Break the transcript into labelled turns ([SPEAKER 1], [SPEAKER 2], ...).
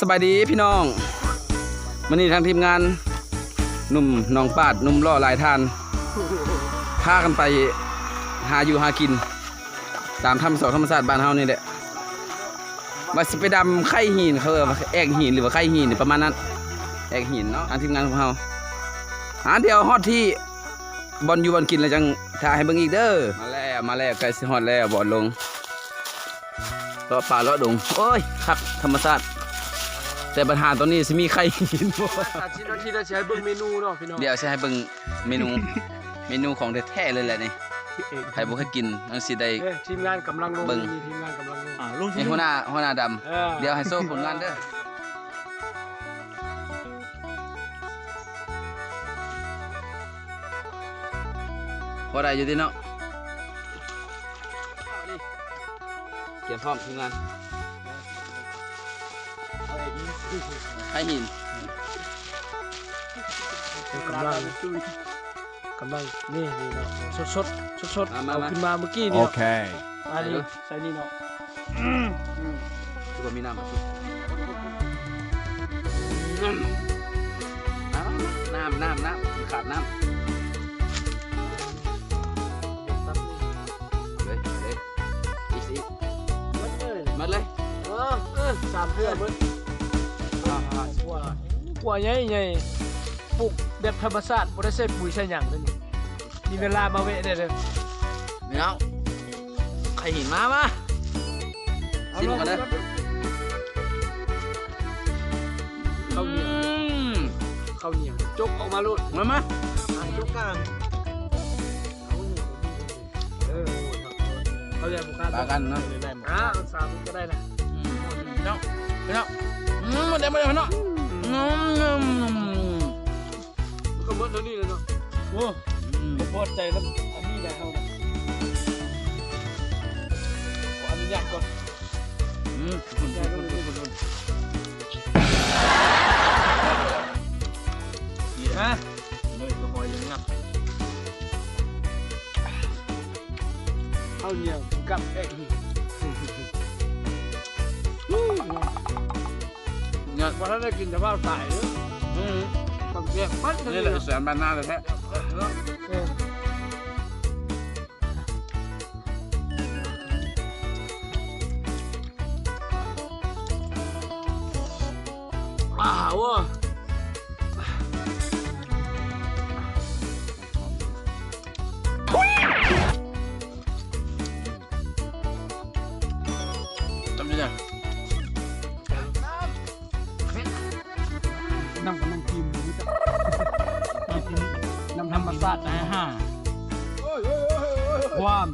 [SPEAKER 1] สบายดีพี่น้องวันนี้ทางทีมงานหนุ่มน้องปาดหนุ่มล่อลายทานพากันไปหาอยู่หากินตามธรรมชาติบ้านเฮานี่แหละว่าสิไปดำไข่หินเขาแอกหินหรือว่าไข่หินประมาณนั้นแอกหินเนาะทางทีมงานของเฮาเดี๋ยวฮอดที่บอลอยู่บอลกินแล้วจังถ่ายให้เบิ่งอีกเด้อมาแล้วใกล้สิฮอดแล้วบอลลงเลาะป่าเลาะดงโอ้ยครับธรรมชาติแต่ปัญหาตอนนี้สิมีใครกินบ่
[SPEAKER 2] ตัดชิ้นนาทีแล้วใช้เบิ่งเมนูเนาะพี่น้อง
[SPEAKER 1] เดี๋ยวสิให้เบิ่งเมนูของแท้ๆเลยแหละนี่ใครบ่เคยกินจังสิได้
[SPEAKER 2] ทีมงานกำลังลง
[SPEAKER 1] เบิ่ง
[SPEAKER 2] ทีมงานกำลังลง
[SPEAKER 1] นี่หัวหน้าดำเดี๋ยวให้โซ่ผลงานเด้อพอได้อยู่ติเนาะเก็บพร้อมทีมงานให้หิน
[SPEAKER 2] กำลังนี่เนาะสดเอาขึ้นมาเมื่อกี้เนี่ย
[SPEAKER 3] Okay.
[SPEAKER 2] อันนี้ใส่นี่เนาะ
[SPEAKER 1] ทุกคนมีน้ำมาสุดน้ำขาดน้ำเลยอีกมัดเลย
[SPEAKER 2] สามเพื่อนมึงกว่าใหญ่ปลูกแบบธรรมชาติบ่ได้ใส่ปุ๋ยใส่หยังเลยนี่มีเวลามาเวะได้เลย
[SPEAKER 1] นี่น้องใครหินมาชิมกันเลย
[SPEAKER 2] ข้าวเหนียวจกออกมาลูก
[SPEAKER 1] มา
[SPEAKER 2] จกกลางเขาเรียกบุคคล
[SPEAKER 1] ปากันเนาะ
[SPEAKER 2] สามก็ได้นะ
[SPEAKER 1] เนาะมาเดี๋ยวเนาะ
[SPEAKER 2] ก็เมื่อเท่านี้เลยเนาะโอ้พอใจแล้วอันนี้ได้เขาขออนุญาตก่อนคุณดีนะเลยก็พอยังงับข้าวเหนียวกับแอกหิน
[SPEAKER 1] เนี่ย
[SPEAKER 2] วันนั้นได้กินแต่ว่าตายเลยความแย่ปั๊ด
[SPEAKER 1] นี่แหละแสนบานนาเลยแท้
[SPEAKER 2] ว้าว
[SPEAKER 1] ทำยังไง
[SPEAKER 2] น้ำกับน้ำกิมนี่จ้ะน้ำธรรมชาตินะฮะความ